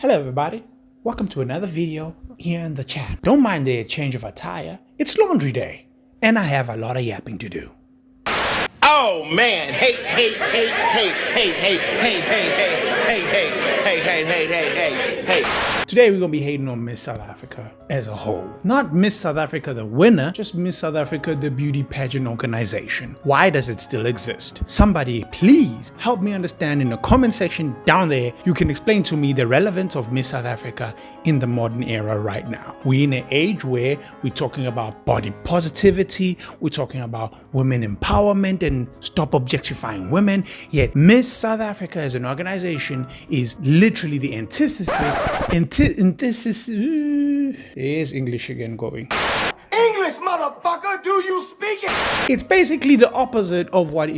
Hello everybody, welcome to another video here in the channel. Don't mind the change of attire, it's laundry day, and I have a lot of yapping to do. Oh man, hey, hey, hey, hey, hey, hey, hey, hey, hey, hey, hey, hey, hey, hey, hey, hey. Today we're gonna be hating on Miss South Africa as a whole. Not Miss South Africa the winner, just Miss South Africa the beauty pageant organization. Why does it still exist? Somebody please help me understand in the comment section down there. You can explain to me the relevance of Miss South Africa in the modern era right now. We're in an age where we're talking about body positivity, we're talking about women empowerment and stop objectifying women, yet Miss South Africa as an organization is literally the antithesis. There's English again going. English, motherfucker, do you speak it? It's basically the opposite of what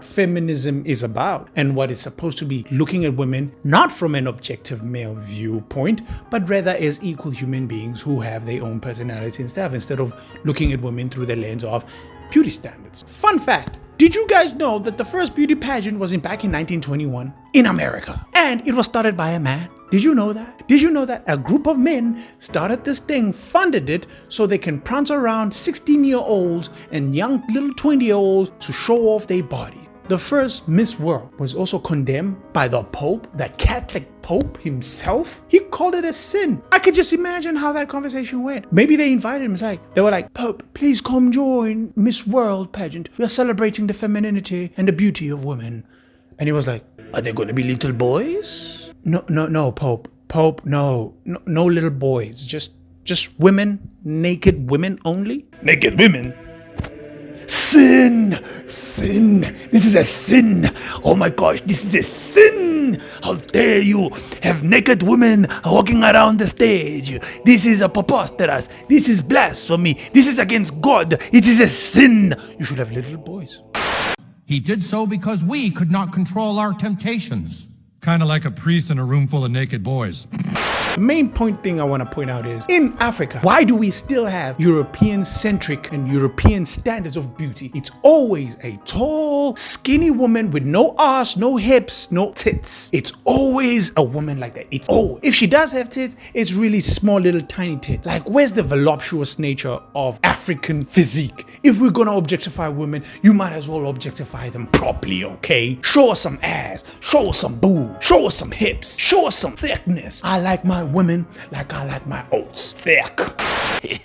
feminism is about and what it's supposed to be, looking at women not from an objective male viewpoint, but rather as equal human beings who have their own personality and stuff, instead of looking at women through the lens of beauty standards. Fun fact, did you guys know that the first beauty pageant was back in 1921 in America? And it was started by a man. Did you know that? Did you know that a group of men started this thing, funded it, so they can prance around 16-year-olds and young little 20-year-olds to show off their bodies? The first Miss World was also condemned by the Pope, the Catholic Pope himself. He called it a sin. I could just imagine how that conversation went. Maybe they invited him. They were like, Pope, please come join Miss World pageant. We are celebrating the femininity and the beauty of women. And he was like, are there going to be little boys? No, Pope. Pope, no little boys. Just women, naked women only. Naked women? Sin! This is a sin! Oh my gosh, this is a sin! How dare you have naked women walking around the stage? This is a preposterous. This is blasphemy. This is against God. It is a sin. You should have little boys. He did so because we could not control our temptations. Kind of like a priest in a room full of naked boys. The main thing I want to point out is, in Africa, why do we still have European-centric and European standards of beauty? It's always a tall, skinny woman with no ass, no hips, no tits. It's always a woman like that. It's always. If she does have tits, it's really small, little, tiny tits. Like, where's the voluptuous nature of African physique? If we're gonna objectify women, you might as well objectify them properly, okay? Show us some ass, show us some boobs, show us some hips, show us some thickness. I like my women like I like my oats, thick.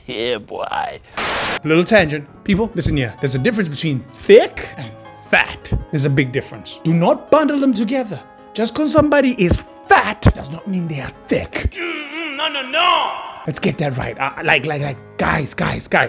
Yeah, boy. Little tangent. People, listen here. There's a difference between thick and fat. There's a big difference. Do not bundle them together. Just because somebody is fat does not mean they are thick. No. Let's get that right. Guys,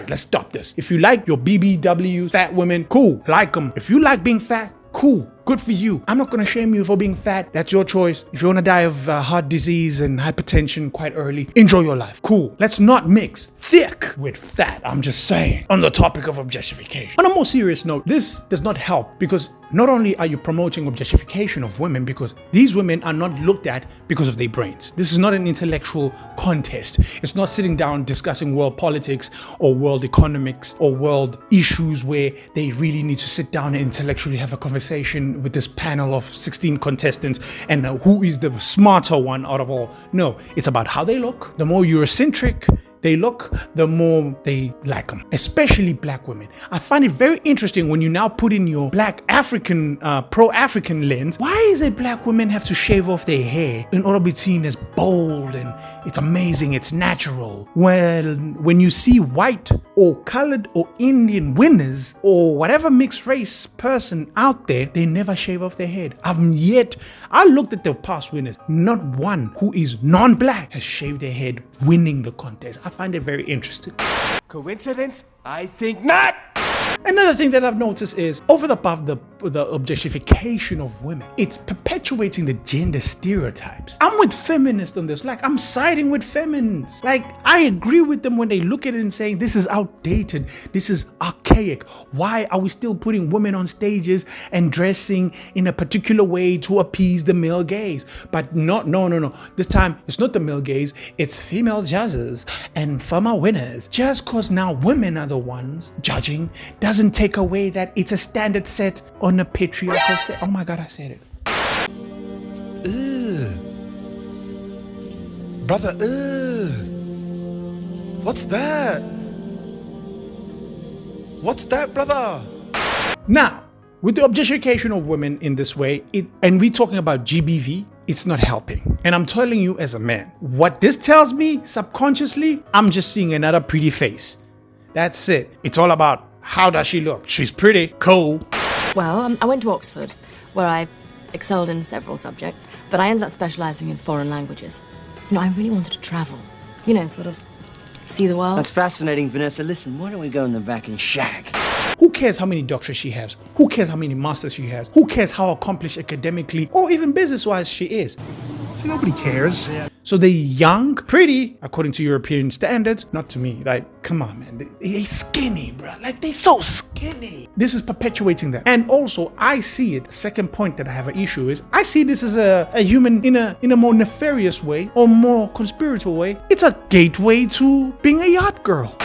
let's stop this. If you like your BBW fat women, cool, like them. If you like being fat, cool, good for you. I'm not gonna shame you for being fat. That's your choice. If you wanna die of heart disease and hypertension quite early, enjoy your life. Cool. Let's not mix thick with fat. I'm just saying. On the topic of objectification. On a more serious note, this does not help, because not only are you promoting objectification of women, because these women are not looked at because of their brains. This is not an intellectual contest. It's not sitting down discussing world politics or world economics or world issues where they really need to sit down and intellectually have a conversation with this panel of 16 contestants and who is the smarter one out of all. No, it's about how they look. The more Eurocentric they look, the more they like them, especially black women. I find it very interesting when you now put in your black African, pro-African lens. Why is it black women have to shave off their hair in order to be seen as bold and it's amazing, it's natural? Well, when you see white or colored or Indian winners or whatever mixed race person out there, they never shave off their head. I looked at the past winners, not one who is non-black has shaved their head winning the contest. I find it very interesting. Coincidence? I think not. Another thing that I've noticed is, over the above the objectification of women, it's perpetuating the gender stereotypes. I'm with feminists on this. Like, I'm siding with feminists. Like, I agree with them when they look at it and saying, this is outdated, this is archaic. Why are we still putting women on stages and dressing in a particular way to appease the male gaze? But no. This time, it's not the male gaze, it's female judges and former winners. Just because now women are the ones judging doesn't take away that it's a standard set on a patriarchal set. Oh my God, I said it. Brother, what's that? What's that, brother? Now, with the objectification of women in this way, and we're talking about GBV, it's not helping. And I'm telling you as a man, what this tells me subconsciously, I'm just seeing another pretty face. That's it. It's all about how does she look? She's pretty, cool. Well, I went to Oxford, where I excelled in several subjects, but I ended up specialising in foreign languages. I really wanted to travel, sort of see the world. That's fascinating, Vanessa. Listen, why don't we go in the back and shag? Who cares how many doctorates she has? Who cares how many masters she has? Who cares how accomplished academically or even business-wise she is? See, nobody cares. So the young, pretty, according to European standards, not to me, like, come on, man, they're skinny, bro. Like, they're so skinny. This is perpetuating that. And also, I see it, second point that I have an issue is, I see this as a human in a more nefarious way or more conspiratorial way. It's a gateway to being a yacht girl.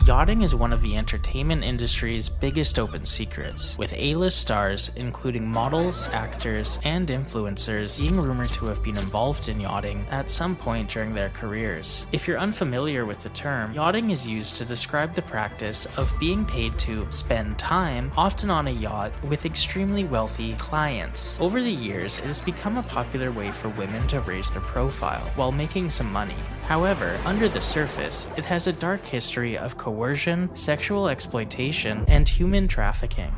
Yachting is one of the entertainment industry's biggest open secrets, with A-list stars, including models, actors, and influencers, being rumored to have been involved in yachting at some point during their careers. If you're unfamiliar with the term, yachting is used to describe the practice of being paid to spend time, often on a yacht, with extremely wealthy clients. Over the years, it has become a popular way for women to raise their profile while making some money. However, under the surface, it has a dark history of coercion, sexual exploitation, and human trafficking.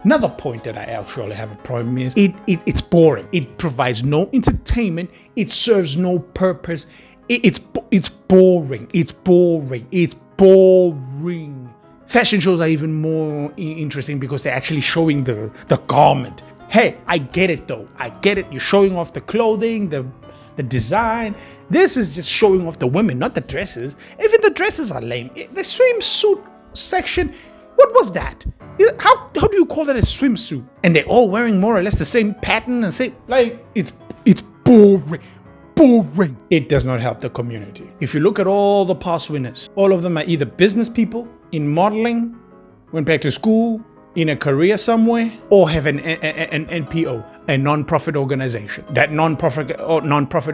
Another point that I actually have a problem is it's boring. It provides no entertainment. It serves no purpose. It's boring. It's boring. It's boring. Fashion shows are even more interesting because they're actually showing the garment. Hey, I get it though. I get it. You're showing off the clothing, the design. This is just showing off the women, not the dresses. Even the dresses are lame. The swimsuit section, what was that? How do you call that a swimsuit? And they're all wearing more or less the same pattern and same, like, it's boring. Boring. It does not help the community. If you look at all the past winners, all of them are either business people, in modeling, went back to school, in a career somewhere, or have an NPO, a non-profit organization. That non-profit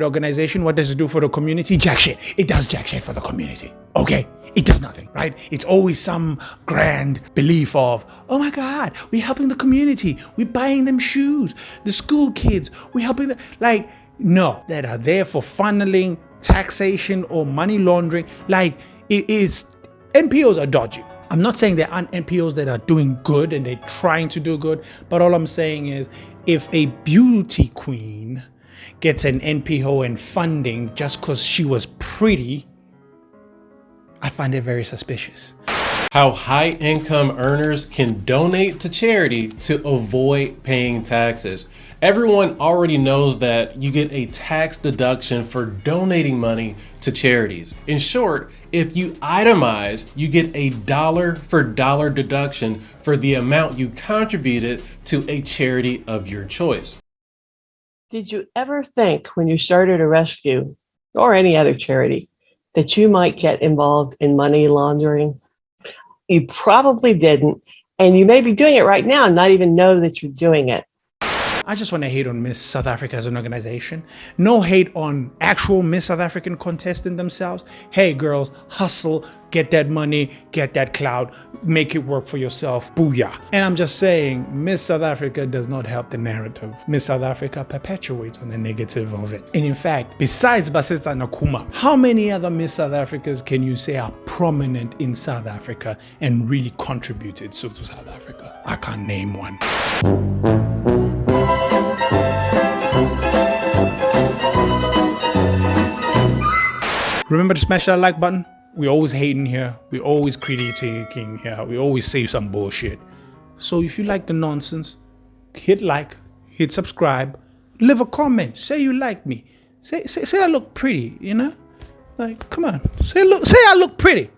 organization, what does it do for the community? Jack shit. It does jack shit for the community. Okay? It does nothing, right? It's always some grand belief of, oh my God, we're helping the community. We're buying them shoes. The school kids, we're helping them. Like, no, that are there for funneling, taxation, or money laundering. Like, it is, NPOs are dodgy. I'm not saying there aren't NPOs that are doing good and they're trying to do good, but all I'm saying is if a beauty queen gets an NPO and funding just because she was pretty, I find it very suspicious. How high-income earners can donate to charity to avoid paying taxes. Everyone already knows that you get a tax deduction for donating money to charities. In short, if you itemize, you get a dollar for dollar deduction for the amount you contributed to a charity of your choice. Did you ever think when you started a rescue or any other charity that you might get involved in money laundering? You probably didn't, and you may be doing it right now and not even know that you're doing it. I just want to hate on Miss South Africa as an organization. No hate on actual Miss South African contestants themselves. Hey girls, hustle, get that money, get that clout, make it work for yourself. Booyah. And I'm just saying, Miss South Africa does not help the narrative. Miss South Africa perpetuates on the negative of it. And in fact, besides Basetsa Nakuma, how many other Miss South Africans can you say are prominent in South Africa and really contributed to South Africa? I can't name one. Remember to smash that like button. We always hating here. We always critiquing here. We always say some bullshit. So if you like the nonsense, hit like, hit subscribe, leave a comment. Say you like me. Say I look pretty, you know? Like, come on. Say I look pretty.